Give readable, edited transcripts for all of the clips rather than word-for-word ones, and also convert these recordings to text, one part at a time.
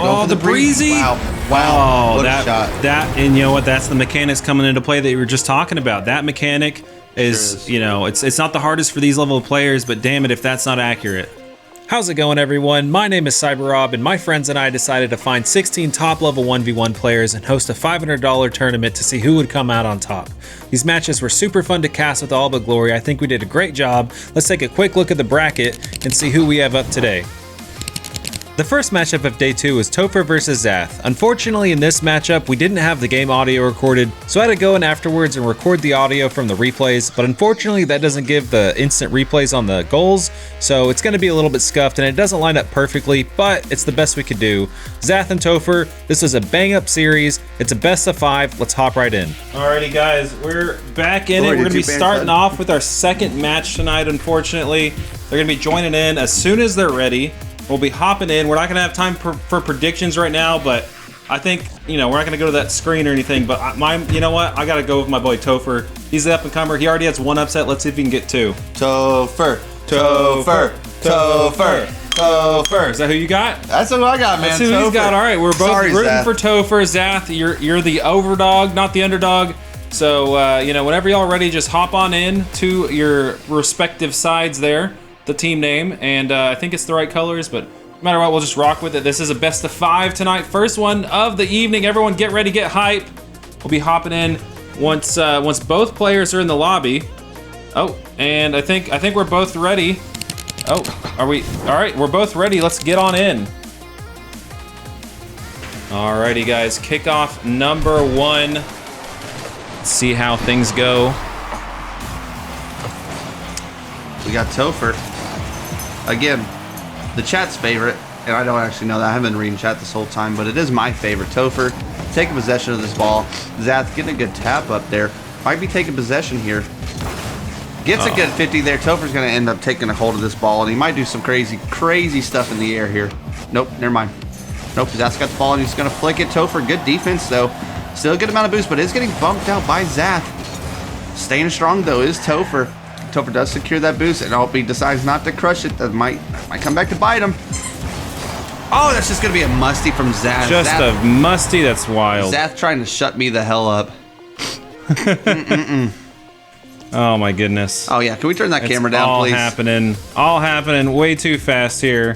Oh, the breezy. Wow. What a shot. And you know what? That's the mechanics coming into play that you were just talking about. That mechanic is, you know, it's not the hardest for these level of players, but damn it if that's not accurate. How's it going, everyone? My name is CyberRob, and my friends and I decided to find 16 top-level 1v1 players and host a $500 tournament to see who would come out on top. These matches were super fun to cast with all but glory. I think we did a great job. Let's take a quick look at the bracket and see who we have up today. The first matchup of day 2 was Topher versus zath. Unfortunately, in this matchup, we didn't have the game audio recorded, so I had to go in afterwards and record the audio from the replays, but unfortunately that doesn't give the instant replays on the goals, so it's going to be a little bit scuffed and it doesn't line up perfectly, but it's the best we could do. Zath and Topher, this was a bang-up series. It's a best of 5. Let's hop right in. Alrighty guys, we're back in it. We're going to be starting off with our second match tonight, unfortunately. They're going to be joining in as soon as they're ready. We'll be hopping in. We're not going to have time for predictions right now, but I think, you know, we're not going to go to that screen or anything, but you know what? I got to go with my boy Topher. He's the up-and-comer. He already has 1 upset. Let's see if he can get 2. Topher. Is that who you got? That's who I got, man. That's who he's got. All right, we're both rooting for Topher. Zath, you're the overdog, not the underdog. So, you know, whenever y'all ready, just hop on in to your respective sides there. The team name, and I think it's the right colors, but no matter what, we'll just rock with it. This is a best of 5 tonight, first one of the evening. Everyone get ready, get hype. We'll be hopping in once both players are in the lobby. Oh, and I think we're both ready. Oh, are we? All right, we're both ready. Let's get on in. Alrighty, guys, kickoff number 1. Let's see how things go. We got Topher. Again, the chat's favorite, and I don't actually know that. I haven't been reading chat this whole time, but it is my favorite. Topher taking possession of this ball. Zath getting a good tap up there. Might be taking possession here. Gets a good 50 there. Topher's going to end up taking a hold of this ball, and he might do some crazy stuff in the air here. Nope, never mind. Nope, Zath's got the ball, and he's going to flick it. Topher, good defense, though. Still a good amount of boost, but is getting bumped out by Zath. Staying strong, though, is Topher. Topher does secure that boost, and I hope he decides not to crush it. That might come back to bite him. Oh, that's just going to be a musty from Zath. Just a musty, that's wild. Zath trying to shut me the hell up. Oh, my goodness. Oh, yeah. Can we turn that camera down, please? All happening way too fast here.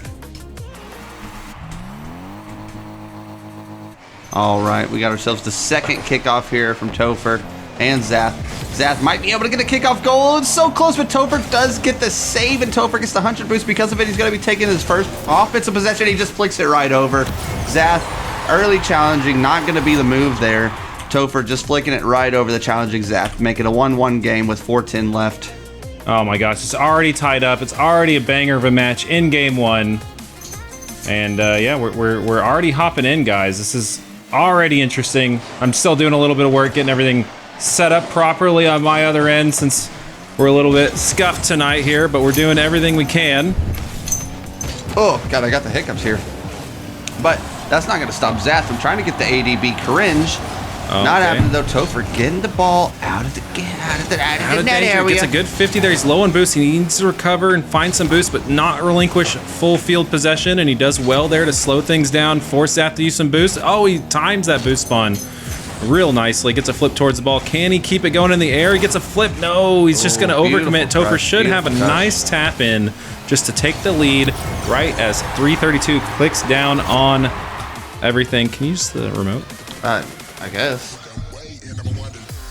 All right. We got ourselves the second kickoff here from Topher and Zath. Zath might be able to get a kickoff goal. It's so close, but Topher does get the save, and Topher gets the 100 boost. Because of it, he's going to be taking his first offensive possession. He just flicks it right over. Zath, early challenging, not going to be the move there. Topher just flicking it right over the challenging Zath, making a 1-1 game with 4:10 left. Oh my gosh, it's already tied up. It's already a banger of a match in game 1. And yeah, we're already hopping in, guys. This is already interesting. I'm still doing a little bit of work getting everything set up properly on my other end since we're a little bit scuffed tonight here, but we're doing everything we can. Oh god, I got the hiccups here, but that's not going to stop Zath from trying to get the ADB cringe. Okay. Not happening though. Topher getting the ball out of the net area. Gets a good 50 there. He's low on boost. He needs to recover and find some boost, but not relinquish full field possession, and he does well there to slow things down, force Zath to use some boost. Oh, he times that boost spawn real nicely. Gets a flip towards the ball. Can he keep it going in the air? He gets a flip. No, he's just going to overcommit. Topher should have a nice tap in just to take the lead right as 332 clicks down on everything. Can you use the remote? I guess.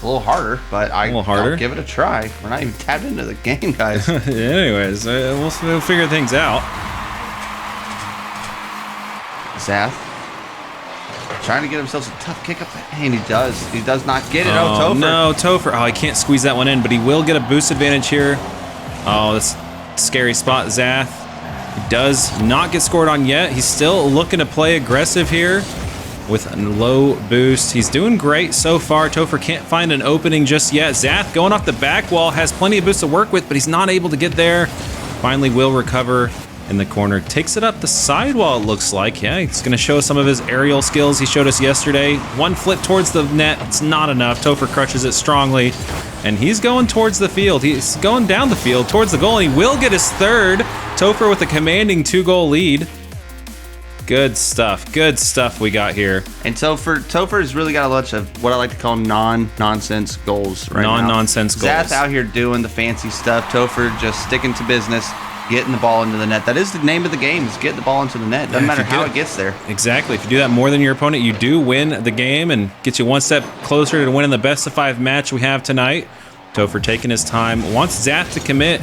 A little harder, but I'll give it a try. We're not even tapped into the game, guys. Anyways, we'll figure things out. Zath trying to get himself a tough kick up, and he does. He does not get it. Oh, Topher. No, Topher. Oh, he can't squeeze that one in, but he will get a boost advantage here. Oh, that's a scary spot, Zath. He does not get scored on yet. He's still looking to play aggressive here with a low boost. He's doing great so far. Topher can't find an opening just yet. Zath going off the back wall, has plenty of boost to work with, but he's not able to get there. Finally will recover in the corner. Takes it up the sidewall, it looks like. Yeah, he's going to show some of his aerial skills he showed us yesterday. One flip towards the net. It's not enough. Topher crushes it strongly, and he's going towards the field. He's going down the field towards the goal, and he will get his third. Topher with a commanding 2-goal lead. Good stuff we got here. And Topher's really got a bunch of what I like to call non-nonsense goals right now. Non-nonsense goals. Zath out here doing the fancy stuff. Topher just sticking to business, getting the ball into the net. That is the name of the game, is get the ball into the net. Doesn't matter how it gets there. Exactly. If you do that more than your opponent, you do win the game and get you one step closer to winning the best of 5 match we have tonight. Topher taking his time. Wants Zath to commit.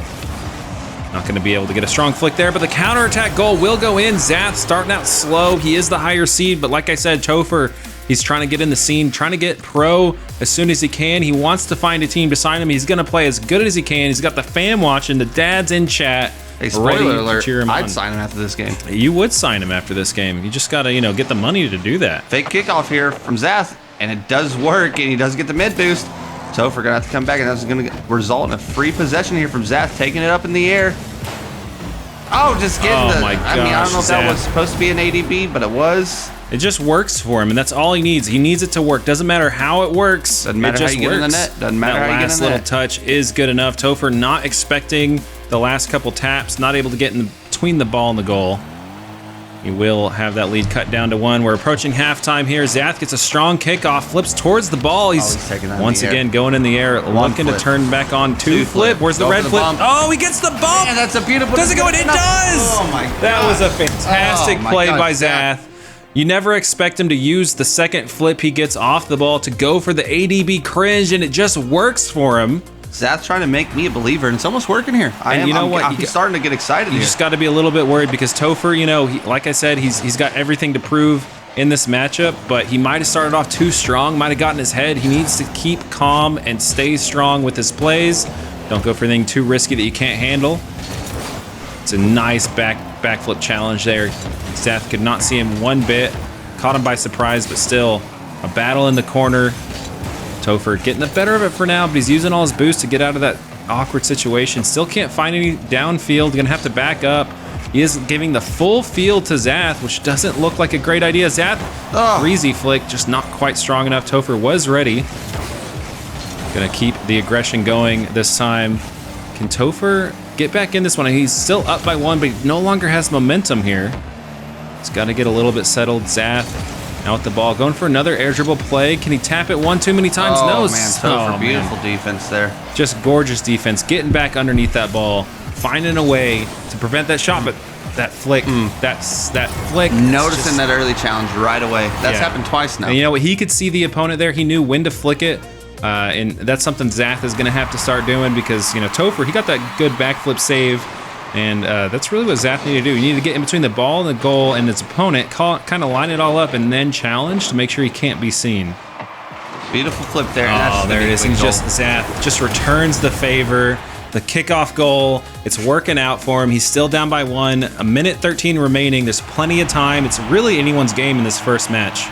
Not going to be able to get a strong flick there, but the counterattack goal will go in. Zath starting out slow. He is the higher seed, but like I said, Topher, he's trying to get in the scene, trying to get pro as soon as he can. He wants to find a team to sign him. He's going to play as good as he can. He's got the fam watching, the dads in chat. Hey, spoiler alert, I'd sign him after this game. You would sign him after this game. You just got to, get the money to do that. Fake kickoff here from Zath, and it does work, and he does get the mid boost. Topher going to have to come back, and that's going to result in a free possession here from Zath, taking it up in the air. Oh, just getting my gosh, I mean, I don't know if that was supposed to be an ADB, but it was. It just works for him, and that's all he needs. He needs it to work. Doesn't matter how it works. Doesn't matter how you get in the net. Doesn't matter how you get in the net. That last little touch is good enough. Topher not expecting the last couple taps, not able to get in between the ball and the goal. He will have that lead cut down to 1. We're approaching halftime here. Zath gets a strong kickoff, flips towards the ball. He's taking that once again going in the air, looking to turn back on 2 flip. Where's the red flip? Oh, he gets the bump. Yeah, that's a beautiful. Does it go in? It does. Oh my god. That was a fantastic play by Zath. You never expect him to use the second flip he gets off the ball to go for the ADB cringe, and it just works for him. Zath's trying to make me a believer, and it's almost working here. I'm starting to get excited. You just got to be a little bit worried because Topher, like I said, he's got everything to prove in this matchup, but he might have started off too strong, might have gotten his head. He needs to keep calm and stay strong with his plays. Don't go for anything too risky that you can't handle. It's a nice backflip challenge there. Zath could not see him one bit. Caught him by surprise, but still a battle in the corner. Topher getting the better of it for now, but he's using all his boost to get out of that awkward situation. Still can't find any downfield. Gonna have to back up. He is giving the full field to Zath, which doesn't look like a great idea. Zath, breezy flick, just not quite strong enough. Topher was ready. Gonna keep the aggression going this time. Can Topher get back in this one? He's still up by 1, but he no longer has momentum here. He's got to get a little bit settled. Zath now with the ball, going for another air dribble play. Can he tap it 1 too many times? No. Topher, beautiful defense there. Just gorgeous defense, getting back underneath that ball, finding a way to prevent that shot, but that flick, that flick. Noticing that early challenge right away. That's happened twice now. And you know what? He could see the opponent there. He knew when to flick it. And that's something Zath is going to have to start doing because, Topher, he got that good backflip save. And that's really what Zath needed to do. You need to get in between the ball and the goal and its opponent, kind of line it all up, and then challenge to make sure he can't be seen. Beautiful flip there. Oh, there it is. And Zath just returns the favor. The kickoff goal, it's working out for him. He's still down by 1. 1:13 remaining. There's plenty of time. It's really anyone's game in this first match.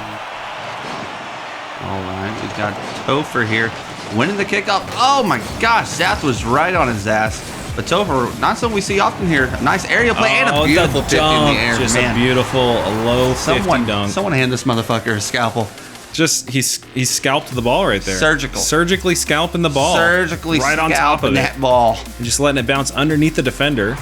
All right, we've got Topher here winning the kickoff. Oh my gosh, Zath was right on his ass. But Topher, not something we see often here. A nice aerial play and a beautiful 50 in the air. Just a beautiful low 50 dunk. Someone hand this motherfucker a scalpel. Just he scalped the ball right there. Surgically scalping the ball. Surgically right on top of that ball. And just letting it bounce underneath the defender.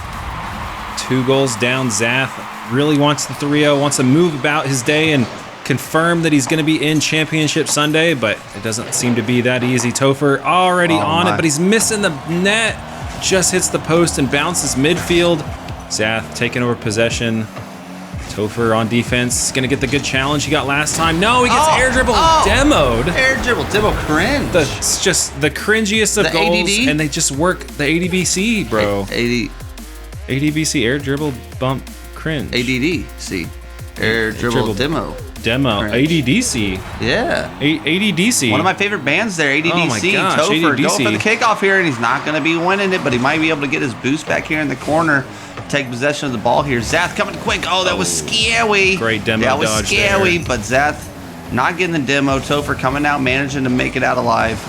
2 goals down. Zath really wants the 3-0, wants to move about his day and confirm that he's going to be in Championship Sunday, but it doesn't seem to be that easy. Topher already on it, but he's missing the net. Just hits the post and bounces midfield. Zath taking over possession. Topher on defense. Going to get the good challenge he got last time. No, he gets air dribble demoed. Air dribble demo cringe. It's just the cringiest of goals. ADD? And they just work the ADBC, bro. ADBC, air dribble bump cringe. ADDC. Air dribble demo. ADDC. Yeah. ADDC. One of my favorite bands there, ADDC. Oh my gosh, Topher ADDC. going for the kickoff here, and he's not going to be winning it, but he might be able to get his boost back here in the corner, take possession of the ball here. Zath coming quick. Oh, that was scary. Great demo dodge. That was scary, there. But Zath not getting the demo. Topher coming out, managing to make it out alive.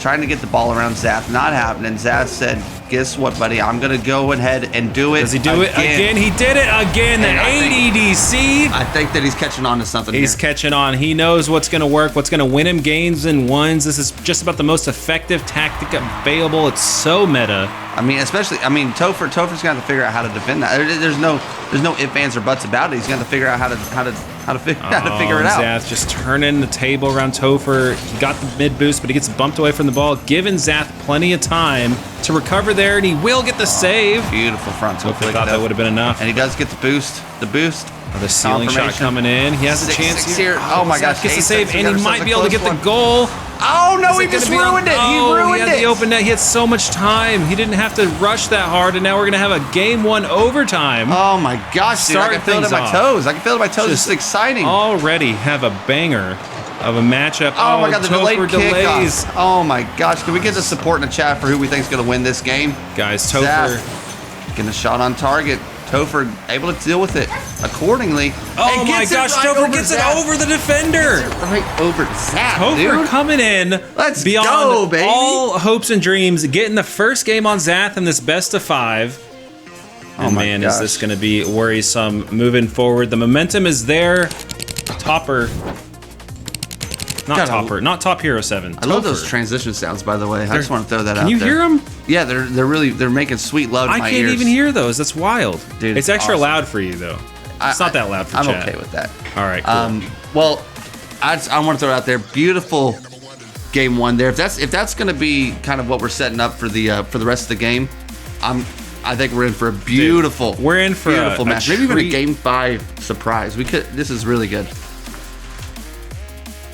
Trying to get the ball around Zath, not happening. Zath said, guess what, buddy? I'm going to go ahead and do it. Does he do it again? He did it again. The ADDC. I think that he's catching on to something He's catching on. He knows what's going to work, what's going to win him games and ones. This is just about the most effective tactic available. It's so meta. I mean, especially, Topher's gonna have to figure out how to defend that. There's no ifs, ands, or buts about it. He's gonna have to figure out how to figure it out. Zath just turning the table around Topher. He got the mid boost, but he gets bumped away from the ball, giving Zath plenty of time to recover there, and he will get the save. Beautiful front toe flick. Thought that would have been enough. And he does get the boost. Oh, the ceiling shot coming in. He has a chance here. Oh my gosh, gets the save, and he might be able to get the goal. Oh no, he just ruined it. He ruined it. He had the open net. He had so much time. He didn't have to rush that hard, and now we're gonna have a game 1 overtime. Oh my gosh, dude, I can feel it in my toes. I can feel it in my toes. This is exciting. Already have a banger of a matchup. Oh my god, the delayed kickoff. Oh my gosh, can we get the support in the chat for who we think is gonna win this game? Guys, Topher getting a shot on target. Topher able to deal with it accordingly. Oh my gosh, Topher gets it over the defender. Right over Zath, Topher coming in. Let's beyond go, baby. all hopes and dreams, getting the first game on Zath in this best of 5. And man, is this going to be worrisome moving forward. The momentum is there. Topher. Not Topher07. I love those transition sounds, by the way. I just want to throw that out there. Can you hear them? Yeah, they're making sweet love in my ears. I can't even hear those. That's wild. Dude, it's extra loud for you, though. It's not that loud for chat. I'm okay with that. All right, cool. Well, I want to throw it out there. Beautiful game 1 there. If that's going to be kind of what we're setting up for the rest of the game, I think we're in for a beautiful. Dude, we're in for beautiful match. Maybe even a game 5 surprise. This is really good.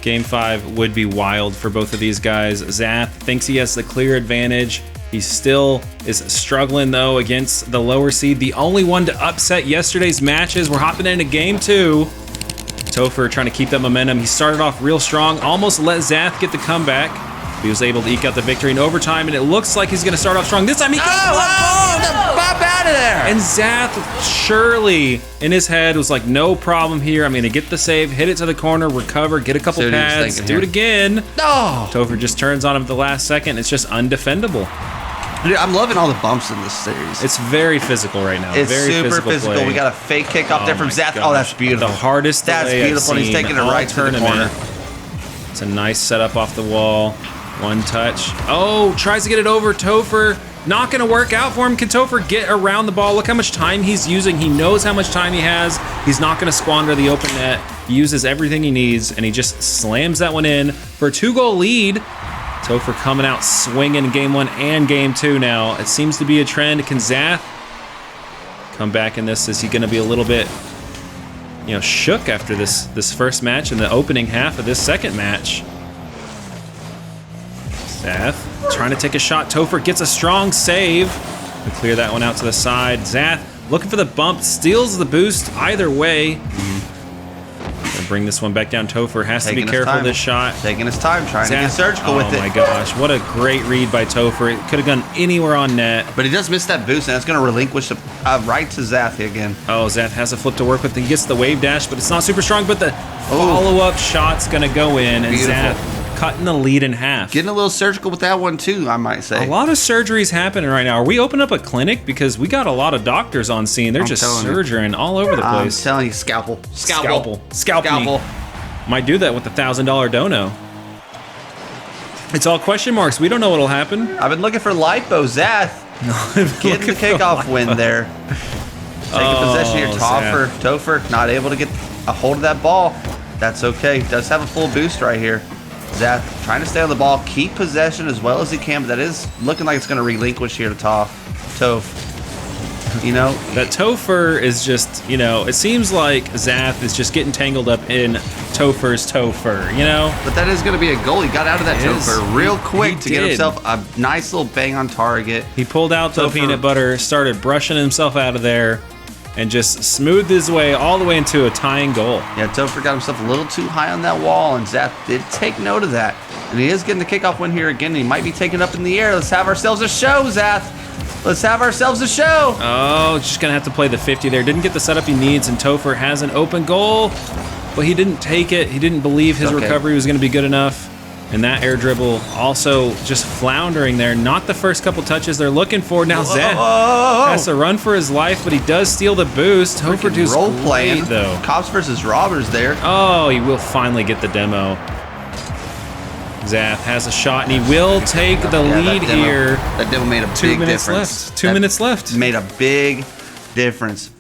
Game 5 would be wild for both of these guys. Zath thinks he has the clear advantage. He still is struggling, though, against the lower seed. The only one to upset yesterday's matches. We're hopping into game 2. Topher trying to keep that momentum. He started off real strong, almost let Zath get the comeback. He was able to eke out the victory in overtime, and it looks like he's going to start off strong. This time he goes bop out of there. And Zath surely in his head was like, no problem here. I'm going to get the save, hit it to the corner, recover, get a couple pads, do it again. No. Topher just turns on him at the last second. It's just undefendable. Dude, I'm loving all the bumps in this series. It's very physical right now. It's very super physical. Play. We got a fake kick up there from Zath. Gosh. Oh, that's beautiful. The hardest That's beautiful. He's taking it right to the corner. It's a nice setup off the wall. One touch. Oh, tries to get it over. Topher. Not going to work out for him. Can Topher get around the ball? Look how much time he's using. He knows how much time he has. He's not going to squander the open net. He uses everything he needs, and he just slams that one in for a 2-goal lead. Topher coming out swinging game 1 and game 2 now. It seems to be a trend. Can Zath come back in this? Is he going to be a little bit, shook after this first match and the opening half of this second match? Zath trying to take a shot. Topher gets a strong save to clear that one out to the side. Zath looking for the bump, steals the boost either way. Gonna bring this one back down. Topher has to be careful of this shot. Taking his time, trying to get surgical with it. Oh my gosh, what a great read by Topher. It could have gone anywhere on net. But he does miss that boost, and it's going to relinquish the right to Zath again. Oh, Zath has a flip to work with. He gets the wave dash, but it's not super strong. But the follow-up shot's going to go in, and Zath cutting the lead in half. Getting a little surgical with that one, too, I might say. A lot of surgeries happening right now. Are we opening up a clinic? Because we got a lot of doctors on scene. They're just surgerying all over the place. I'm telling you, scalpel. Might do that with the $1,000 dono. It's all question marks. We don't know what'll happen. I've been looking for lipo. Zath getting the kickoff win there. Taking possession here. Topher not able to get a hold of that ball. That's okay. Does have a full boost right here. Zath trying to stay on the ball, keep possession as well as he can, but that is looking like it's going to relinquish here to Toph. That Topher is just, it seems like Zath is just getting tangled up in Topher's Topher, But that is going to be a goal. He got out of that Topher real quick to get himself a nice little bang on target. He pulled out the peanut butter, started brushing himself out of there, and just smoothed his way all the way into a tying goal. Yeah, Topher got himself a little too high on that wall, and Zath did take note of that. And he is getting the kickoff win here again, and he might be taken up in the air. Let's have ourselves a show, Zath. Let's have ourselves a show. Oh, just going to have to play the 50 there. Didn't get the setup he needs, and Topher has an open goal. But he didn't take it. He didn't believe his recovery was going to be good enough. And that air dribble also just floundering there. Not the first couple touches they're looking for. Now Zath has to run for his life, but he does steal the boost. Topher does role playing though. Cops versus robbers there. Oh, he will finally get the demo. Zath has a shot, and he will take the lead here. That demo made a big difference. 2 minutes left. Made a big difference.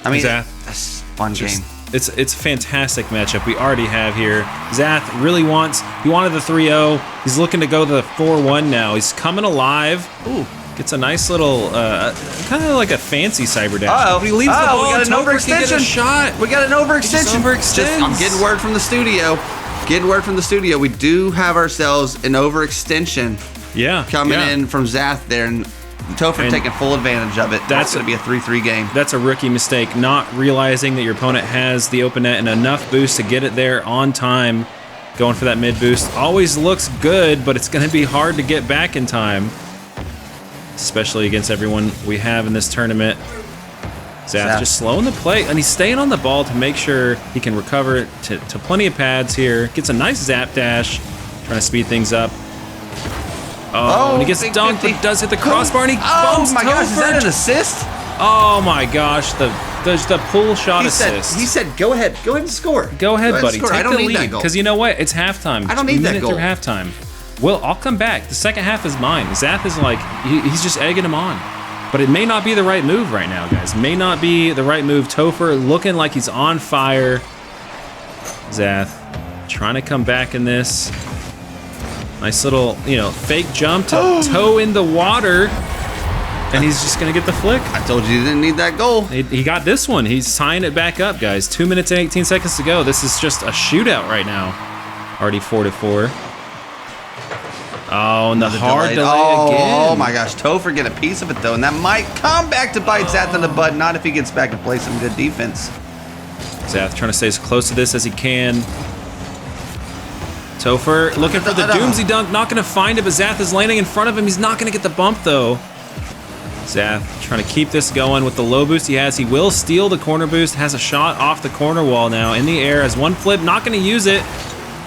I mean, Zath, that's a fun game. It's a fantastic matchup we already have here. Zath really he wanted the 3-0. He's looking to go to the 4-1 now. He's coming alive. Ooh. Gets a nice little, kind of like a fancy cyber dash. Uh-oh. But he leaves the ball. We got an overextension. Shot. We got an overextension. I'm getting word from the studio. We do have ourselves an overextension. Yeah. Coming in from Zath there, and Topher taking full advantage of it. That's going to be a 3-3 game. That's a rookie mistake, not realizing that your opponent has the open net and enough boost to get it there on time. Going for that mid boost always looks good, but it's going to be hard to get back in time. Especially against everyone we have in this tournament. Zath just slowing the play, and he's staying on the ball to make sure he can recover it to plenty of pads here. Gets a nice zap dash, trying to speed things up. Oh, and he gets dunked, but does hit the crossbar, and he bumps my gosh, Topher. is that an assist? Oh my gosh, the pull shot assist. He said, go ahead and score. Go ahead, buddy. Take I don't the need lead, that goal. because you know what? It's halftime. I don't need that goal. Through halftime. Well, I'll come back. The second half is mine. Zath is like, he's just egging him on. But it may not be the right move right now, guys. May not be the right move. Topher looking like he's on fire. Zath trying to come back in this. Nice little, fake jump to toe in the water. And he's just going to get the flick. I told you didn't need that goal. He got this one. He's tying it back up, guys. 2 minutes and 18 seconds to go. This is just a shootout right now. Already 4-4. Oh, and the hard delay again. Oh my gosh, Topher get a piece of it though, and that might come back to bite Zath in the butt. Not if he gets back and plays some good defense. Zath trying to stay as close to this as he can. Topher looking for the Doomsy dunk, not going to find it, but Zath is landing in front of him. He's not going to get the bump though. Zath trying to keep this going with the low boost he has. He will steal the corner boost, has a shot off the corner wall now in the air, has one flip, not going to use it.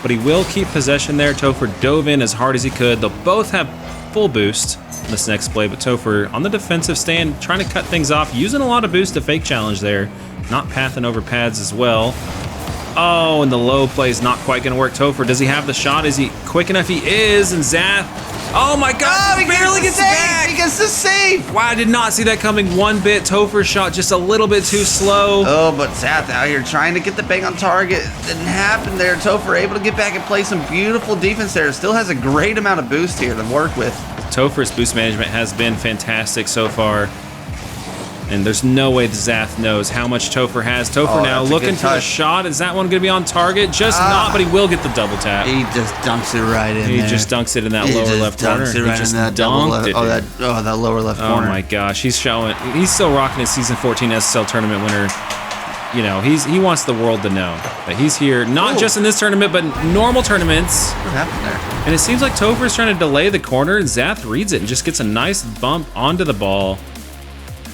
But he will keep possession there. Topher dove in as hard as he could. They'll both have full boost in this next play, but Topher on the defensive stand, trying to cut things off, using a lot of boost to fake challenge there. Not pathing over pads as well. Oh, and the low play is not quite going to work. Topher, does he have the shot? Is he quick enough? He is, and Zath. Oh my God, he barely gets back. He gets the save. Wow, I did not see that coming one bit. Topher's shot just a little bit too slow. Oh, but Zath out here trying to get the bang on target. Didn't happen there. Topher able to get back and play some beautiful defense there. Still has a great amount of boost here to work with. Topher's boost management has been fantastic so far. And there's no way the Zath knows how much Topher has. Topher now looking for a shot. Is that one going to be on target? Just not, but he will get the double tap. He just dunks it right in there. He just dunks it in that lower left corner. He just dunked it. That lower left corner. Oh my gosh, he's showing. He's still rocking his season 14 SSL tournament winner. He wants the world to know that he's here, not just in this tournament, but normal tournaments. What happened there? And it seems like Topher's trying to delay the corner, and Zath reads it and just gets a nice bump onto the ball.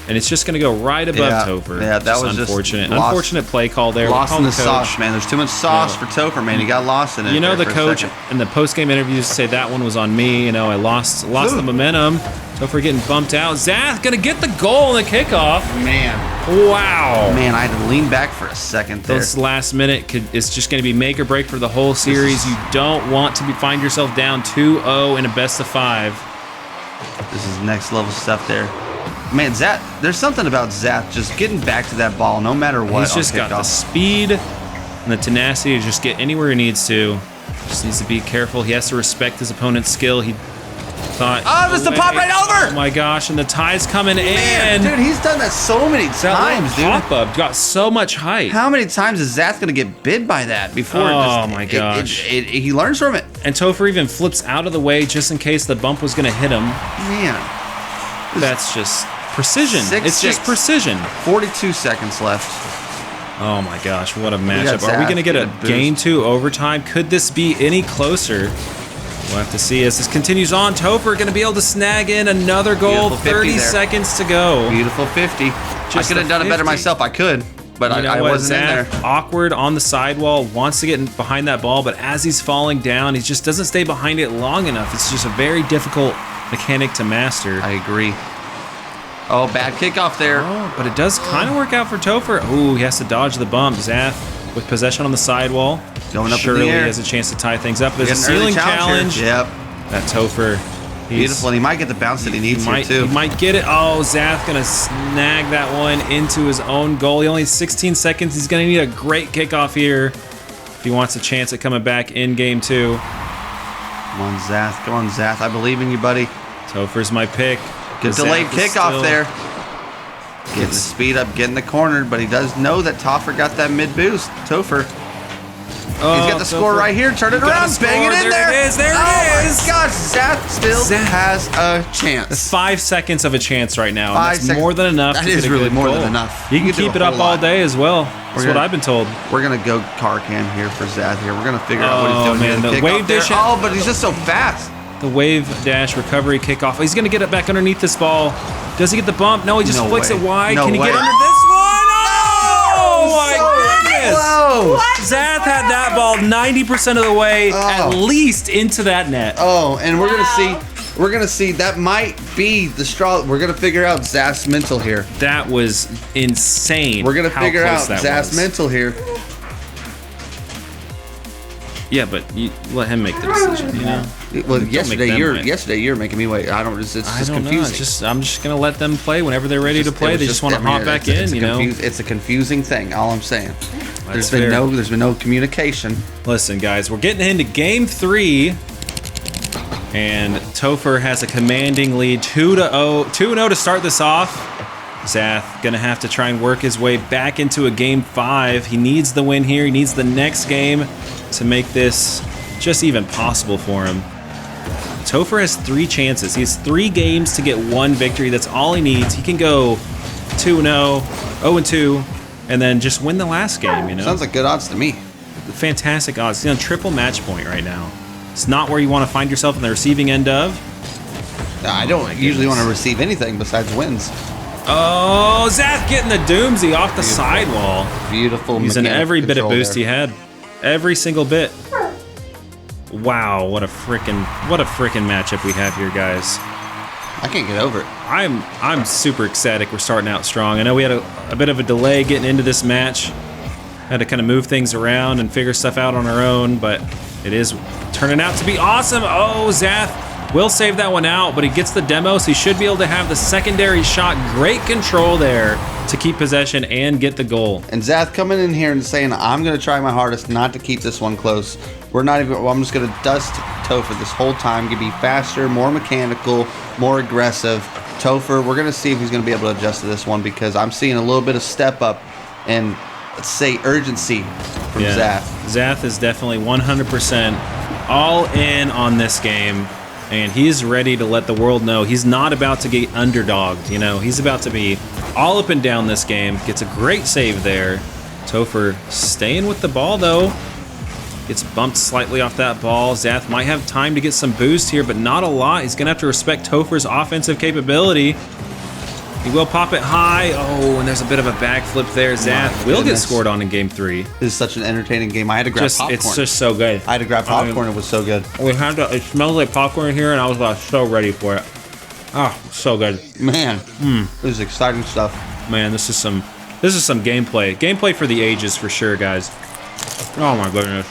And it's just going to go right above Topher. Yeah, that was unfortunate. Just unfortunate play call there. Lost in the sauce, man. There's too much sauce for Topher, man. He got lost in it. The coach in the post-game interviews say that one was on me. I lost the momentum. Topher getting bumped out. Zath going to get the goal in the kickoff. Man. Wow. Man, I had to lean back for a second there. This last minute is just going to be make or break for the whole series. You don't want to find yourself down 2-0 in a best of 5. This is next level stuff there. Man, Zath, there's something about Zath just getting back to that ball no matter what. He's just got the speed and the tenacity to just get anywhere he needs to. Just needs to be careful. He has to respect his opponent's skill. He thought, oh, just the pop right over! Oh my gosh, and the tie's coming in. Dude, he's done that so many times, dude. Pop-up got so much height. How many times is Zath gonna get bid by that before? Oh my gosh. He learns from it. And Topher even flips out of the way just in case the bump was gonna hit him. Man. That's just precision. It's just precision. 42 seconds left. Oh my gosh, what a matchup. Are we going to get a game 2 overtime? Could this be any closer? We'll have to see as this continues on. Topher going to be able to snag in another goal. 30 seconds to go. Beautiful 50. I could have done it better myself. I could, but I wasn't in there. Awkward on the sidewall, wants to get behind that ball, but as he's falling down, he just doesn't stay behind it long enough. It's just a very difficult mechanic to master. I agree. Oh, bad kickoff there. Oh, but it does kind of work out for Topher. Ooh, he has to dodge the bump. Zath with possession on the sidewall. Going up Surely in the air. he has a chance to tie things up. There's a Getting an early ceiling challenge. Yep. That Topher. Beautiful, and he might get the bounce that he needs here, too. He might get it. Oh, Zath gonna snag that one into his own goal. He only has 16 seconds. He's gonna need a great kickoff here if he wants a chance at coming back in game 2. Come on, Zath. Come on, Zath. I believe in you, buddy. Topher's my pick. Good delayed kickoff there. Getting the speed up, getting the corner, but he does know that Topher got that mid boost. Topher. He's got the score right here. Turn it around. Bang it in there. There it is. There it is. Oh my gosh. Zath still has a chance. 5 seconds of a chance right now. 5 That's seconds. more than enough. That to is get a really good more goal. than enough. You can You can do keep a it up whole all lot. day as well. That's what I've been told. We're going to go car can here for Zath here. We're going to figure out what he's doing man, here. the wave dish. Oh, but he's just so fast. The wave dash recovery kickoff. He's going to get it back underneath this ball. Does he get the bump? No, he just flicks it wide. No Can he way. get under this one? Oh my goodness! Close. Zath had that ball 90% of the way, at least into that net. Oh, and we're gonna see that might be the straw. We're gonna figure out Zath's mental here. That was insane. We're gonna how figure out close that Zath's was. mental here. Yeah, but you let him make the decision. You know. Well, Don't yesterday make them win. you're making me wait. I don't. It's just I don't know. confusing. I'm just gonna let them play whenever they're ready to play. They just want to hop back in. You know. It's a confusing thing. All I'm saying. That's There's been no communication. Listen, guys, we're getting into game 3, and Topher has a commanding lead, 2-0 to start this off. Zath gonna have to try and work his way back into a game 5. He needs the win here. He needs the next game to make this just even possible for him. Topher has 3 chances. He has 3 games to get 1 victory. That's all he needs. He can go 2-0, 0-2, and then just win the last game, you know? Sounds like good odds to me. Fantastic odds. He's on triple match point right now. It's not where you want to find yourself on the receiving end of. I don't usually want to receive anything besides wins. Oh, Zath getting the doozy off the sidewall. Beautiful. Using every bit of boost he had. Every single bit. Wow, what a freaking matchup we have here, guys. I can't get over it. I'm super ecstatic. We're starting out strong. I know we had a bit of a delay getting into this match. Had to kind of move things around and figure stuff out on our own, but it is turning out to be awesome. Oh, Zath will save that one out, but he gets the demo, so he should be able to have the secondary shot. Great control there to keep possession and get the goal. And Zath coming in here and saying, I'm going to try my hardest not to keep this one close. We're not even, I'm just going to dust Topher this whole time. Going to be faster, more mechanical, more aggressive. Topher, we're going to see if he's going to be able to adjust to this one, because I'm seeing a little bit of step up and, let's say, urgency from Zath. Zath is definitely 100% all in on this game, and he's ready to let the world know he's not about to get underdogged. You know, he's about to be all up and down this game. Gets a great save there. Topher staying with the ball, though. Gets bumped slightly off that ball. Zath might have time to get some boost here, but not a lot. He's going to have to respect Topher's offensive capability. He will pop it high. Oh, and there's a bit of a backflip there. Zath will get scored on in game 3. This is such an entertaining game. I had to grab popcorn. It's just so good. I had to grab popcorn. It was so good. It smells like popcorn here, and I was so ready for it. Oh, so good. Man, this is exciting stuff. Man, this is some gameplay. Gameplay for the ages for sure, guys. Oh my goodness.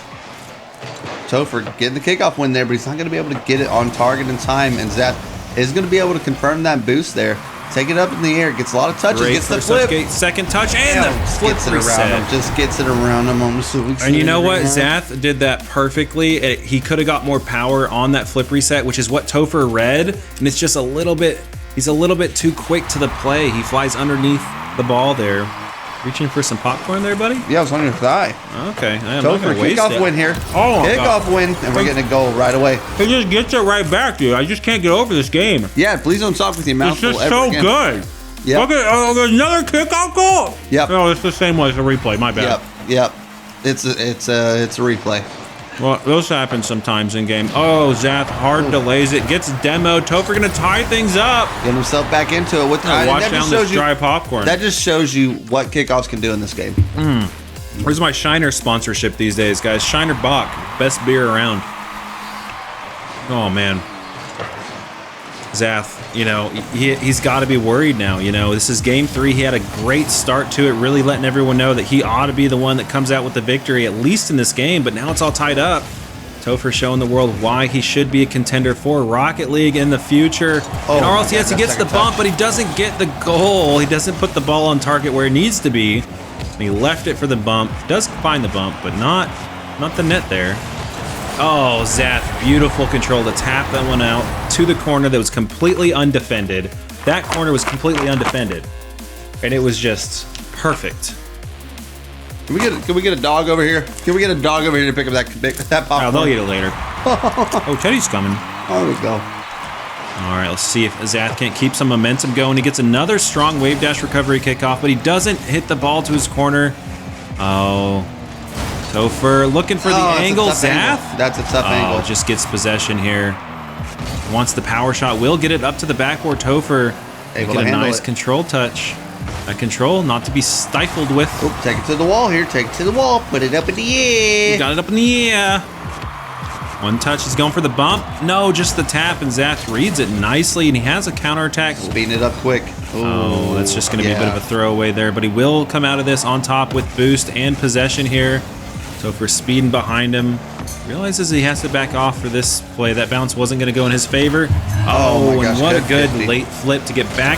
Topher getting the kickoff win there, but he's not going to be able to get it on target in time, and Zath is going to be able to confirm that boost there. Take it up in the air, gets a lot of touches, gets the flip. Second touch, and the flip gets it around him. Just gets it around him. I'm so excited. And you know what? Zath did that perfectly. He could have got more power on that flip reset, which is what Topher read, and it's just he's a little bit too quick to the play. He flies underneath the ball there. Reaching for some popcorn there, buddy? Yeah, I was on your thigh. Okay. Topher, kickoff win here. Oh, kickoff win, and we're getting a goal right away. He just gets it right back, dude. I just can't get over this game. Yeah, please don't talk with your mouth full. It's just so good. Yep. Look at there's another kickoff goal. Yep. No, it's the same one as the replay. My bad. Yep. It's a replay. Well, those happen sometimes in game. Oh, Zath hard delays it, gets demoed. Topher gonna tie things up. Getting himself back into it with time. Wash down this dry popcorn. That just shows you what kickoffs can do in this game. Where's my Shiner sponsorship these days, guys? Shiner Bach, best beer around. Oh man. Zath, you know, he's got to be worried now. You know, this is game 3. He had a great start to it, really letting everyone know that he ought to be the one that comes out with the victory, at least in this game. But now it's all tied up. Topher showing the world why he should be a contender for Rocket League in the future. In RLCS, he gets the bump, but he doesn't get the goal. He doesn't put the ball on target where it needs to be. And he left it for the bump. Does find the bump, but not the net there. Oh, Zath, beautiful control to tap that one out to the corner that was completely undefended. That corner was completely undefended, and it was just perfect. Can we get a dog over here? Can we get a dog over here to pick up that popcorn? Oh, they'll eat it later. Oh, Teddy's coming. There we go. All right, let's see if Zath can't keep some momentum going. He gets another strong wave dash recovery kickoff, but he doesn't hit the ball to his corner. Oh. Topher looking for the angle. Zath? That's a tough angle. Just gets possession here. Wants the power shot. Will get it up to the backboard. Topher Able get to a handle nice it. control touch. A control not to be stifled with. Oop, take it to the wall here. Take it to the wall. Put it up in the air. Got it up in the air. One touch. He's going for the bump. No, just the tap, and Zath reads it nicely, and he has a counterattack. Speeding it up quick. Ooh, Oh, that's just going to be a bit of a throwaway there, but he will come out of this on top with boost and possession here. So for speeding behind him, realizes he has to back off for this play. That bounce wasn't going to go in his favor. Oh my gosh, and what a good 50. late flip to get back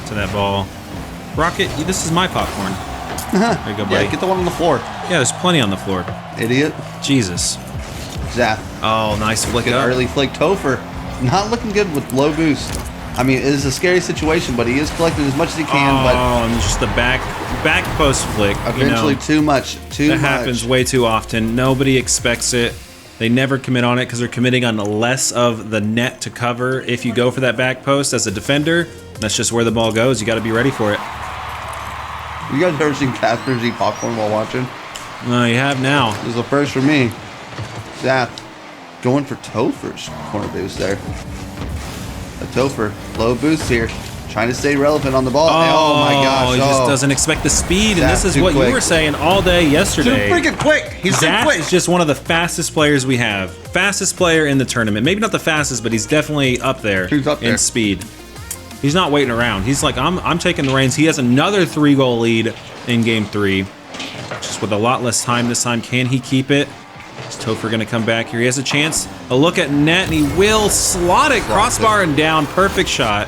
to that ball. Rocket, this is my popcorn. There you go, buddy. Yeah, get the one on the floor. Yeah, there's plenty on the floor. Idiot. Jesus. Zath. Oh, nice flick Good up. early flick. Topher. Not looking good with low boost. I mean, it is a scary situation, but he is collecting as much as he can. But and just the back post flick. eventually, too much. That happens way too often. Nobody expects it. They never commit on it because they're committing on less of the net to cover. If you go for that back post as a defender, that's just where the ball goes. You got to be ready for it. You guys ever seen Catherine eat popcorn while watching? No, you have now. This is the first for me. Zath going for Topher's corner boost there. A Topher, low boost here. Trying to stay relevant on the ball. Oh my gosh. He just doesn't expect the speed. And Zath this is too what quick. you were saying all day yesterday. Too freaking quick. He's too Zath quick. is just one of the fastest players we have. Fastest player in the tournament. Maybe not the fastest, but he's definitely up there, He's up there. in speed. He's not waiting around. He's like, I'm taking the reins. He has another 3-goal lead in game 3. Just with a lot less time this time. Can he keep it? Is Topher going to come back here? He has a chance. A look at net, and he will slot it. Crossbar and down. Perfect shot.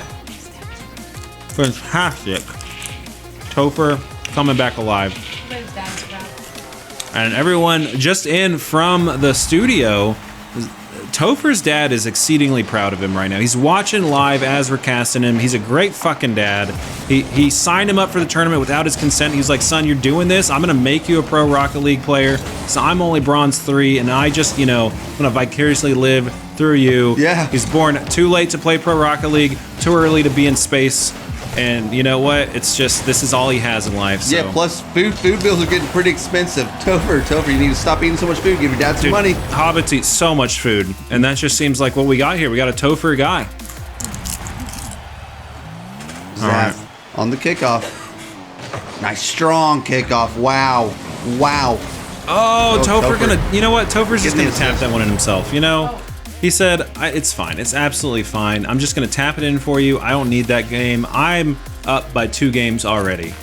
Fantastic. Topher coming back alive. And everyone just in from the studio, Topher's dad is exceedingly proud of him right now. He's watching live as we're casting him. He's a great fucking dad. He signed him up for the tournament without his consent. He's like, son, you're doing this. I'm going to make you a pro Rocket League player. So I'm only bronze 3, and I just, you know, I'm going to vicariously live through you. Yeah. He's born too late to play pro Rocket League, too early to be in space. And you know what? It's just, this is all he has in life. So. Yeah, plus food bills are getting pretty expensive. Topher, you need to stop eating so much food. Give your dad some money. Hobbits eat so much food, and that just seems like what we got here. We got a Topher guy. Zath on the kickoff. Nice, strong kickoff. Wow. Oh, Topher Topher. gonna, you know what? Topher's just Give me gonna tap assist. that one in himself. You know, he said, it's fine. It's absolutely fine. I'm just gonna tap it in for you. I don't need that game. I'm up by 2 games already.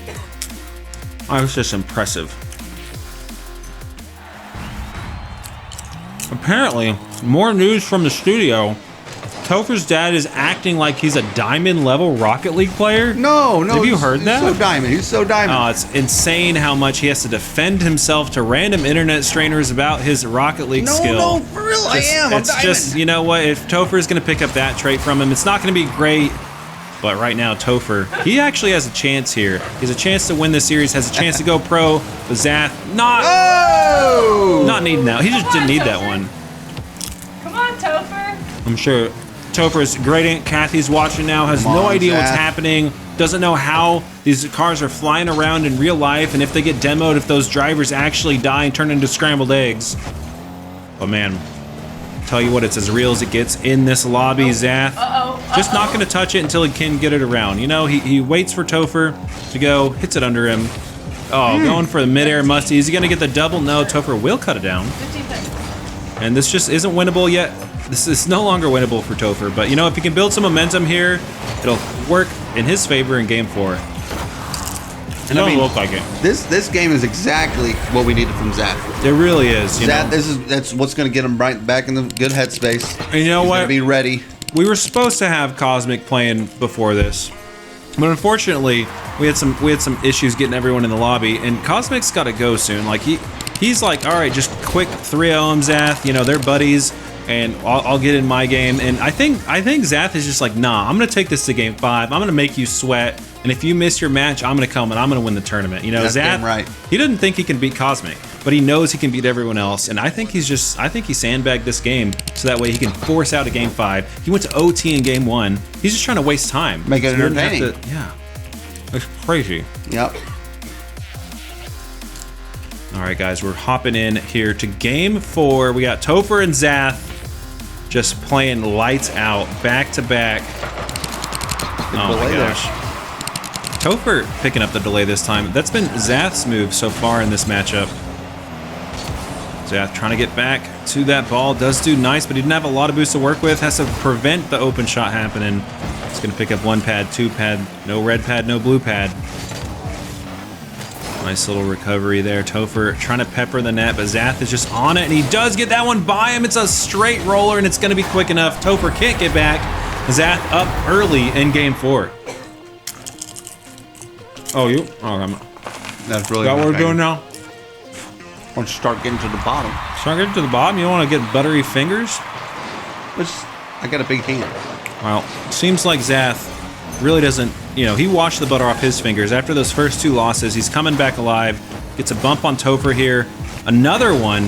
I was just impressive. Apparently, more news from the studio. Topher's dad is acting like he's a diamond level Rocket League player. No. Have you heard that? He's so diamond. Oh, it's insane how much he has to defend himself to random internet strainers about his Rocket League skill. No, for real, I am. I'm It's diamond. just, you know what? If Topher is going to pick up that trait from him, it's not going to be great. But right now, Topher, he actually has a chance here. He has a chance to win this series, has a chance to go pro. But Zath, not needing that. He just didn't need that one. Come on, Topher. I'm sure Topher's great aunt Kathy's watching now, has Come no on, idea what's Zath. happening, doesn't know how these cars are flying around in real life, and if they get demoed, if those drivers actually die and turn into scrambled eggs. But man, tell you what, it's as real as it gets in this lobby. Zath just not going to touch it until he can get it around. You know, he waits for Topher to go, hits it under him. Oh, going for the midair musty. Is he going to get the double? No, Topher will cut it down. 15 seconds. And this just isn't winnable yet. This is no longer winnable for Topher, but you know, if he can build some momentum here, it'll work in his favor in game 4. It doesn't look like it. This game is exactly what we needed from Zath. It really is. You know? That's what's going to get him right back in the good headspace. And you know what? Be ready. We were supposed to have Cosmic playing before this, but unfortunately, we had some issues getting everyone in the lobby, and Cosmic's got to go soon. Like he's like, all right, just quick 3-0 him, Zath. You know, they're buddies, and I'll get in my game. And I think Zath is just like, nah, I'm gonna take this to game 5. I'm gonna make you sweat, and if you miss your match, I'm gonna come and I'm gonna win the tournament. You know, That's Zath, right. He doesn't think he can beat Cosmic, but he knows he can beat everyone else. And I think he sandbagged this game so that way he can force out a game 5. He went to OT in game 1. He's just trying to waste time. Make it entertaining. Yeah. It's crazy. Yep. All right, guys, we're hopping in here to game 4. We got Topher and Zath just playing lights out, back to back. Oh my gosh. Topher picking up the delay this time. That's been Zath's move so far in this matchup. Zath trying to get back to that ball. Does do nice, but he didn't have a lot of boost to work with. Has to prevent the open shot happening. He's going to pick up 1 pad, 2 pad, no red pad, no blue pad. Nice little recovery there. Topher trying to pepper the net, but Zath is just on it, and he does get that one by him. It's a straight roller, and it's going to be quick enough. Topher can't get back. Zath up early in game 4. Oh, you? Oh, That's really got what we're doing now? Once you start getting to the bottom. Start getting to the bottom? You don't want to get buttery fingers? I got a big hand. Well, seems like Zath really doesn't, you know, he washed the butter off his fingers. After those first 2 losses, he's coming back alive. Gets a bump on Topher here. Another one,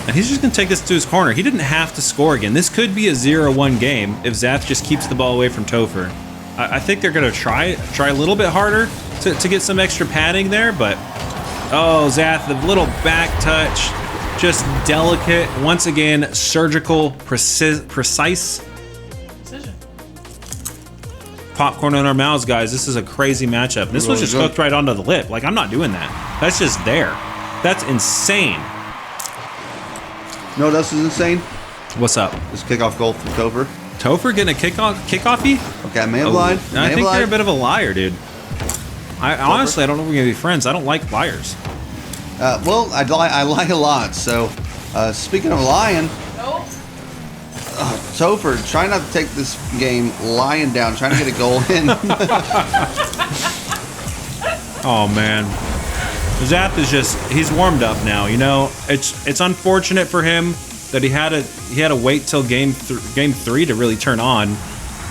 and he's just going to take this to his corner. He didn't have to score again. This could be a 0-1 game if Zath just keeps the ball away from Topher. I think they're going to try a little bit harder to get some extra padding there, but oh, Zath, the little back touch, just delicate. Once again, surgical, precise. Precision. Popcorn in our mouths, guys. This is a crazy matchup. This was just hooked right onto the lip. Like, I'm not doing that. That's just there. That's insane. You know what else is insane? What's up? This kickoff goal from Topher. Topher getting a kickoffy? Okay, I may have lied. I think you're a bit of a liar, dude. Honestly, I don't know if we're gonna be friends. I don't like liars. Well, I lie a lot. So, speaking of lying, Nope. Topher, try not to take this game lying down, trying to get a goal in. Oh man, Zath is just—he's warmed up now. You know, it's unfortunate for him that he had to wait till game 3 to really turn on.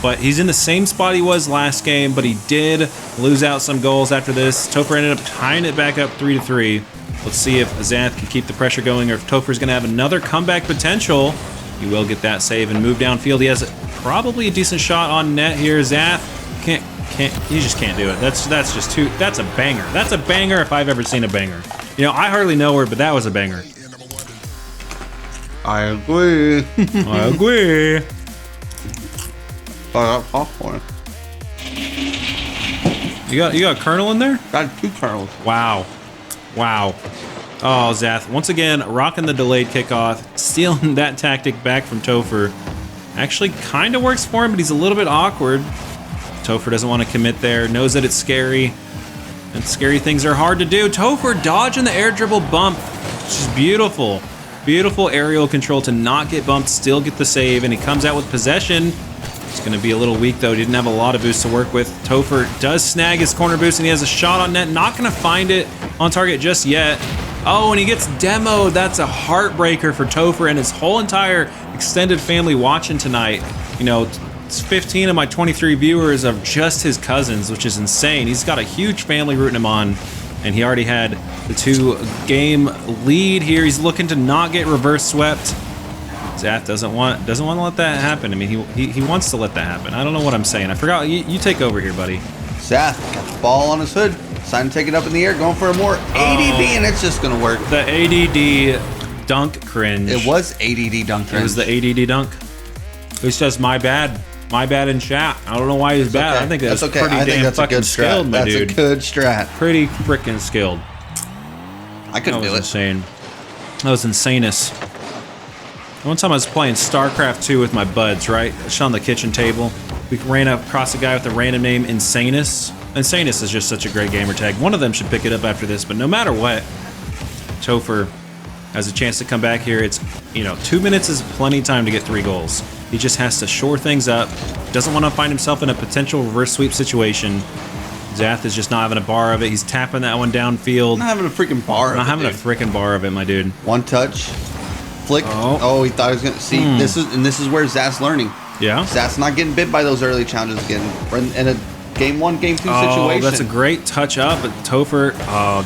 But he's in the same spot he was last game, but he did lose out some goals after this. Topher ended up tying it back up 3-3. Let's see if Zath can keep the pressure going or if Topher's going to have another comeback potential. He will get that save and move downfield. He has probably a decent shot on net here. Zath he just can't do it. That's a banger. That's a banger if I've ever seen a banger. You know, I hardly know her, but that was a banger. I agree. I agree. Oh, that's popcorn. You got a kernel in there? Got 2 kernels. Wow. Oh, Zath, once again, rocking the delayed kickoff, stealing that tactic back from Topher. Actually kind of works for him, but he's a little bit awkward. Topher doesn't want to commit there, knows that it's scary, and scary things are hard to do. Topher dodging the air dribble bump, which is beautiful. Beautiful aerial control to not get bumped, still get the save, and he comes out with possession. It's going to be a little weak, though. He didn't have a lot of boost to work with. Topher does snag his corner boost, and he has a shot on net. Not going to find it on target just yet. Oh, and he gets demoed. That's a heartbreaker for Topher and his whole entire extended family watching tonight. You know, it's 15 of my 23 viewers of just his cousins, which is insane. He's got a huge family rooting him on, and he already had the 2-game lead here. He's looking to not get reverse swept. Zath doesn't want to let that happen. I mean, he wants to let that happen. I don't know what I'm saying. I forgot. You take over here, buddy. Zath got the ball on his hood. Decided to take it up in the air, going for a more ADD, and it's just going to work. The ADD dunk cringe. It was ADD dunk cringe. It was the ADD dunk. He says, my bad. My bad in chat. I don't know why he's bad. Okay. I think that's okay. pretty damn fucking skilled, my dude. That's a good strat. Pretty freaking skilled. I couldn't do it. Insane. That was insanest. One time I was playing StarCraft 2 with my buds, right? Just on the kitchen table. We ran across a guy with a random name, Insanus. Insanus is just such a great gamer tag. One of them should pick it up after this, but no matter what, Topher has a chance to come back here. It's, 2 minutes is plenty of time to get 3 goals. He just has to shore things up. Doesn't want to find himself in a potential reverse sweep situation. Zath is just not having a bar of it. He's tapping that one downfield. Not having a freaking bar of it, Not having a freaking bar of it, my dude. One touch. Flick. Oh, he thought he was going to... See, this is where Zath's learning. Yeah? Zath's not getting bit by those early challenges again. In a game 1, game 2 situation. That's a great touch up, but Topher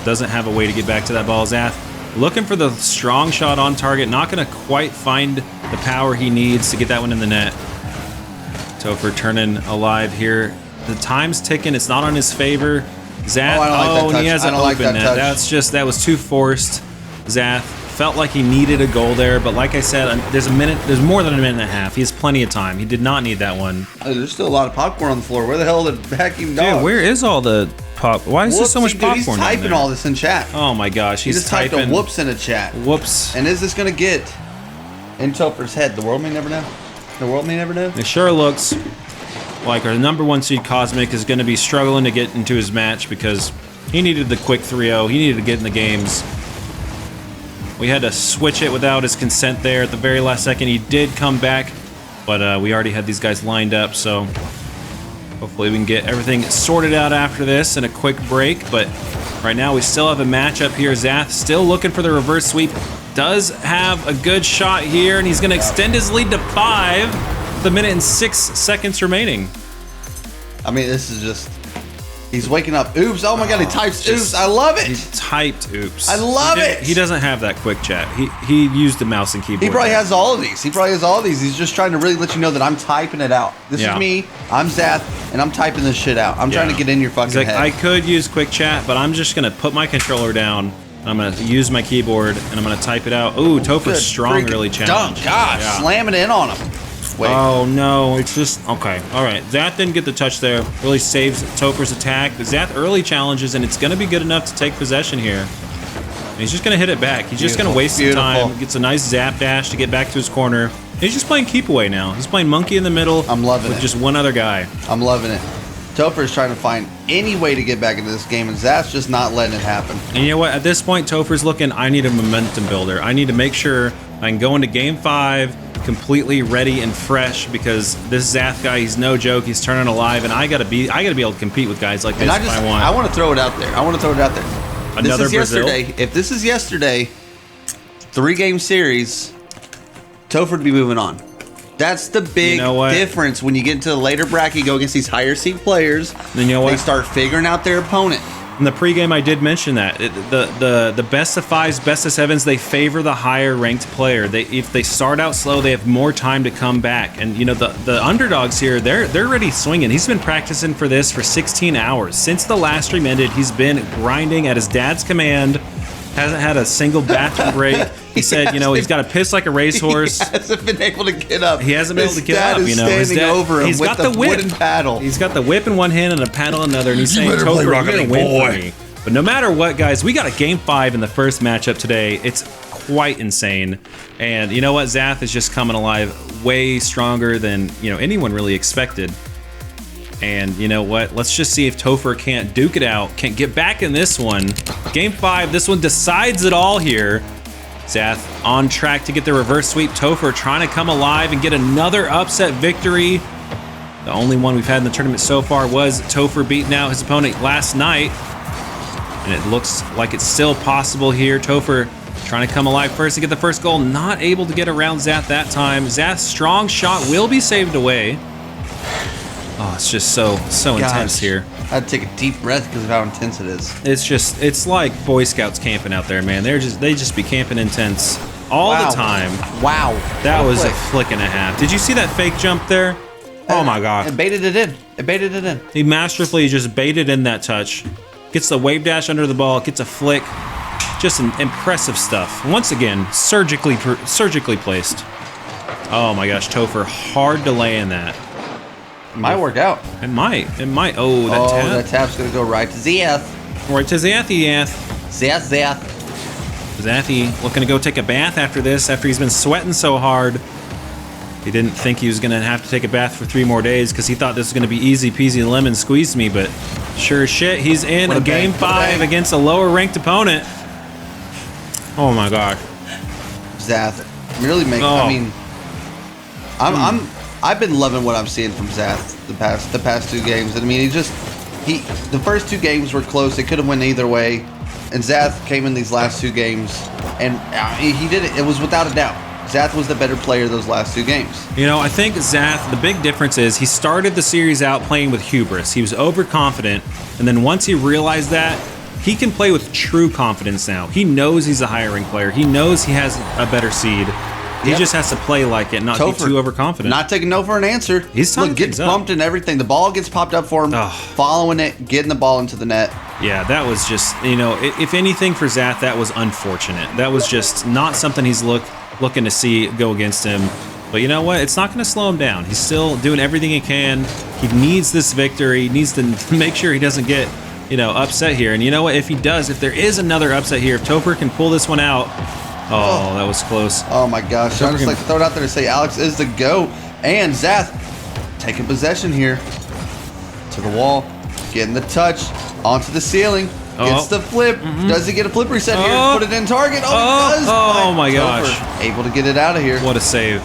doesn't have a way to get back to that ball. Zath looking for the strong shot on target. Not going to quite find the power he needs to get that one in the net. Topher turning alive here. The time's ticking. It's not on his favor. Zath, and he has an open net. That was too forced. Zath felt like he needed a goal there, but like I said, there's more than a minute and a half. He has plenty of time. He did not need that one. There's still a lot of popcorn on the floor. Where the hell are the vacuum dogs? Dude, where is all the pop? Why is there so much popcorn? He's typing all this in chat. Oh my gosh, he's typing. He just typed a whoops in a chat. Whoops. And is this gonna get in Topher's head? The world may never know. The world may never know. It sure looks like our #1 seed Cosmic is going to be struggling to get into his match because he needed the quick 3-0. He needed to get in the games. We had to switch it without his consent there at the very last second. He did come back, but we already had these guys lined up, so hopefully we can get everything sorted out after this in a quick break. But right now we still have a matchup here. Zath still looking for the reverse sweep. Does have a good shot here, and he's going to extend his lead to 5. The minute and 6 seconds remaining. I mean, this is just... He's waking up. Oops. Oh my God, he types oops. I love it. He typed oops. I love it. He doesn't have that quick chat. He used the mouse and keyboard. He probably has all of these. He's just trying to really let you know that I'm typing it out. This is me. I'm Zath, and I'm typing this shit out. I'm trying to get in your fucking head. I could use quick chat, but I'm just going to put my controller down. I'm going to use my keyboard, and I'm going to type it out. Ooh, Topher's strong early challenge. Gosh, slamming in on him. Wait. Oh no, it's just okay. All right, Zath didn't get the touch there. Really saves Topher's attack. The Zath early challenges, and it's going to be good enough to take possession here. And he's just going to hit it back. He's just going to waste some time. Gets a nice zap dash to get back to his corner. He's just playing keep away now. He's playing monkey in the middle. I'm loving it. With just one other guy. I'm loving it. Topher's trying to find any way to get back into this game, and Zath's just not letting it happen. And you know what? At this point, Topher's looking, I need a momentum builder. I need to make sure I can go into game 5 completely ready and fresh, because this Zath guy, he's no joke. He's turning alive, and I gotta be able to compete with guys like this if I want. I want to throw it out there. Another Brazil. If this is yesterday, 3-game series, Topher would be moving on. That's the big difference when you get into the later bracket. You go against these higher seed players. Then you know what? They start figuring out their opponent. In the pregame, I did mention that the best of 5s, best of 7s, they favor the higher ranked player. If they start out slow, they have more time to come back. And you know the underdogs here, they're already swinging. He's been practicing for this for 16 hours since the last stream ended. He's been grinding at his dad's command. Hasn't had a single bathroom break. He said, he's got to piss like a racehorse. He hasn't been able to get up. He hasn't been able to get up. His dad is standing over him with the wooden paddle. He's got the whip in one hand and a paddle in another, and he's saying, Topher, you're going to win for me. But no matter what, guys, we got a game 5 in the first matchup today. It's quite insane. And you know what? Zath is just coming alive way stronger than anyone really expected. And you know what? Let's just see if Topher can't duke it out, can't get back in this one. Game 5, this one decides it all here. Zath on track to get the reverse sweep. Topher trying to come alive and get another upset victory. The only one we've had in the tournament so far was Topher beating out his opponent last night. And it looks like it's still possible here. Topher trying to come alive first to get the first goal. Not able to get around Zath that time. Zath's strong shot will be saved away. Oh, it's just so intense here. I had to take a deep breath because of how intense it is. It's like Boy Scouts camping out there, man. They just be camping intense all the time. Wow. That was a flick and a half. Did you see that fake jump there? Oh my God. It baited it in. He masterfully just baited in that touch. Gets the wave dash under the ball, gets a flick. Just an impressive stuff. Once again, surgically placed. Oh my gosh, Topher hard delay in that. It might work out. It might. Oh, that tap. That tap's gonna go right to Zath. Right to Zath. Zath. Zathy looking to go take a bath after this, after he's been sweating so hard. He didn't think he was going to have to take a bath for 3 more days because he thought this was going to be easy peasy lemon squeeze me, but sure as shit, he's in a game 5 against a lower ranked opponent. Oh my god. Zath really making. I mean, I've been loving what I'm seeing from Zath the past 2 games. I mean, the first 2 games were close. They could have went either way, and Zath came in these last 2 games, and he did it. It was without a doubt. Zath was the better player those last 2 games. You know, I think Zath, the big difference is he started the series out playing with hubris. He was overconfident, and then once he realized that, he can play with true confidence now. He knows he's a higher ranked player. He knows he has a better seed. He just has to play like it, not be too overconfident. Not taking no for an answer. He's gets bumped and everything. The ball gets popped up for him, following it, getting the ball into the net. Yeah, that was just, you know, if anything for Zath, that was unfortunate. That was just not something he's looking to see go against him. But you know what? It's not going to slow him down. He's still doing everything he can. He needs this victory. He needs to make sure he doesn't get, you know, upset here. And you know what? If he does, if there is another upset here, if Topher can pull this one out. Oh, that was close. Oh my gosh. I'd just like to throw it out there to say Alex is the GOAT. And Zath taking possession here. To the wall. Getting the touch. Onto the ceiling. Gets the flip. Does he get a flip reset here? Put it in target. Oh, he does. Oh my gosh. Topher able to get it out of here. What a save.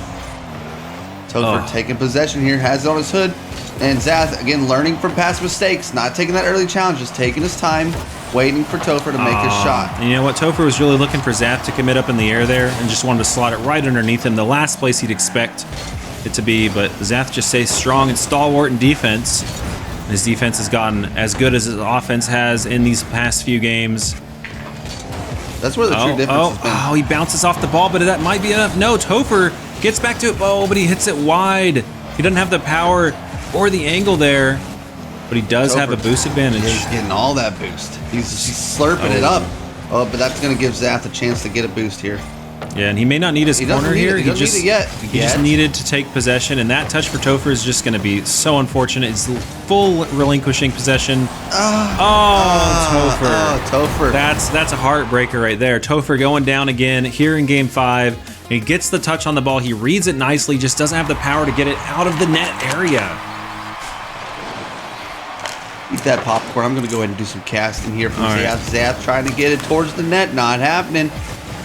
Topher taking possession here. Has it on his hood. And Zath, again, learning from past mistakes. Not taking that early challenge. Just taking his time. Waiting for Topher to make his shot. You know what? Topher was really looking for Zath to commit up in the air there and just wanted to slot it right underneath him. The last place he'd expect it to be. But Zath just stays strong and stalwart in defense. His defense has gotten as good as his offense has in these past few games. That's where the true difference has been. Oh, he bounces off the ball, but that might be enough. No, Topher gets back to it. Oh, but he hits it wide. He doesn't have the power or the angle there, but he does have a boost advantage. He's getting all that boost. He's slurping it up. Oh, but that's going to give Zath a chance to get a boost here. Yeah, and he may not need his corner here. He doesn't need it yet. He just needed to take possession, and that touch for Topher is just going to be so unfortunate. It's full relinquishing possession. Topher. Topher. That's a heartbreaker right there. Topher going down again here in game 5. He gets the touch on the ball. He reads it nicely, just doesn't have the power to get it out of the net area. Eat that popcorn. I'm going to go ahead and do some casting here from Zath trying to get it towards the net. Not happening.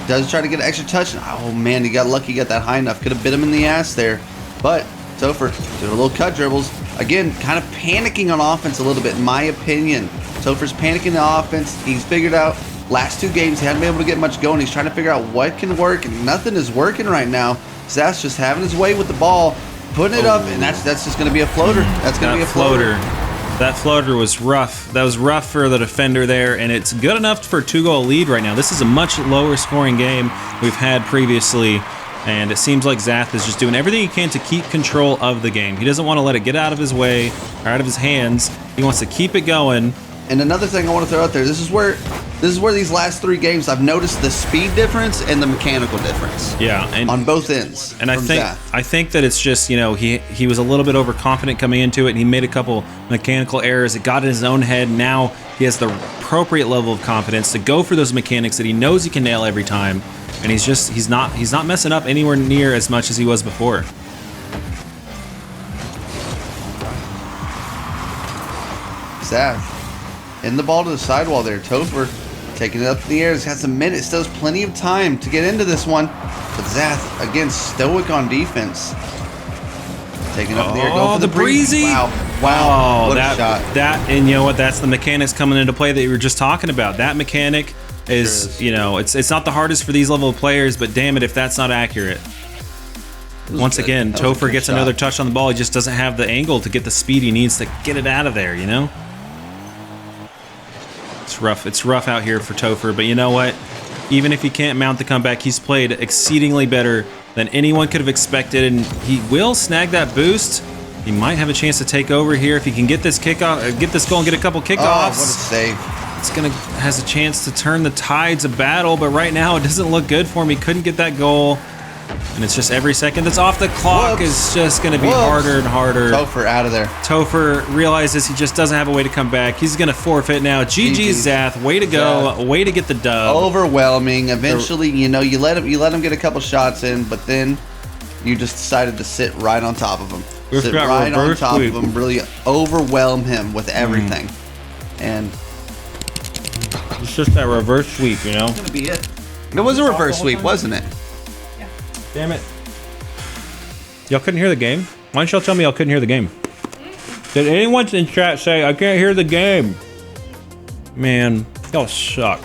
Does try to get an extra touch. Oh, man, he got lucky. He got that high enough. Could have bit him in the ass there. But Topher doing a little cut dribbles. Again, kind of panicking on offense a little bit, in my opinion. Topher's panicking the offense. He's figured out last 2 games he hadn't been able to get much going. He's trying to figure out what can work, and nothing is working right now. Zath's just having his way with the ball, putting it up, and that's just going to be a floater. That's going to be a floater. That floater was rough. That was rough for the defender there, and it's good enough for a 2-goal lead right now. This is a much lower scoring game we've had previously, and it seems like Zath is just doing everything he can to keep control of the game. He doesn't want to let it get out of his way or out of his hands. He wants to keep it going. And another thing I want to throw out there, this is where these last 3 games I've noticed the speed difference and the mechanical difference. Yeah, and on both ends. And I think that it's just, you know, he was a little bit overconfident coming into it, and he made a couple mechanical errors. It got in his own head. Now he has the appropriate level of confidence to go for those mechanics that he knows he can nail every time. And he's not messing up anywhere near as much as he was before. Zath in the ball to the sidewall there. Topher taking it up in the air. He's got some minutes. Still has plenty of time to get into this one. But Zath, again, stoic on defense. Taking up in the air. Going for the breezy. Wow. What a shot. And you know what? That's the mechanics coming into play that you were just talking about. That mechanic is, you know, it's not the hardest for these level of players, but damn it if that's not accurate. Once again, Topher gets another touch on the ball. He just doesn't have the angle to get the speed he needs to get it out of there, you know? It's rough out here for Topher, but you know what? Even if he can't mount the comeback, he's played exceedingly better than anyone could have expected, and he will snag that boost. He might have a chance to take over here if he can get this kickoff, get this goal and get a couple kickoffs. Oh, what a save. Has a chance to turn the tides of battle, but right now it doesn't look good for him. He couldn't get that goal. And it's just every second that's off the clock is just going to be Whoops. harder and harder. Topher out of there. Topher realizes he just doesn't have a way to come back. He's going to forfeit now. GG's Zath. Way to go. Zath. Way to get the dub. Overwhelming. Eventually, you know, you let him get a couple shots in, but then you just decided to sit right on top of him. Sit right on top of him. Really overwhelm him with everything. And it's just that reverse sweep, you know? that's gonna be it. It was a reverse sweep, wasn't it? Yeah. Damn it. Y'all couldn't hear the game? Why don't y'all tell me y'all couldn't hear the game? Did anyone in chat say, I can't hear the game? Man, y'all suck.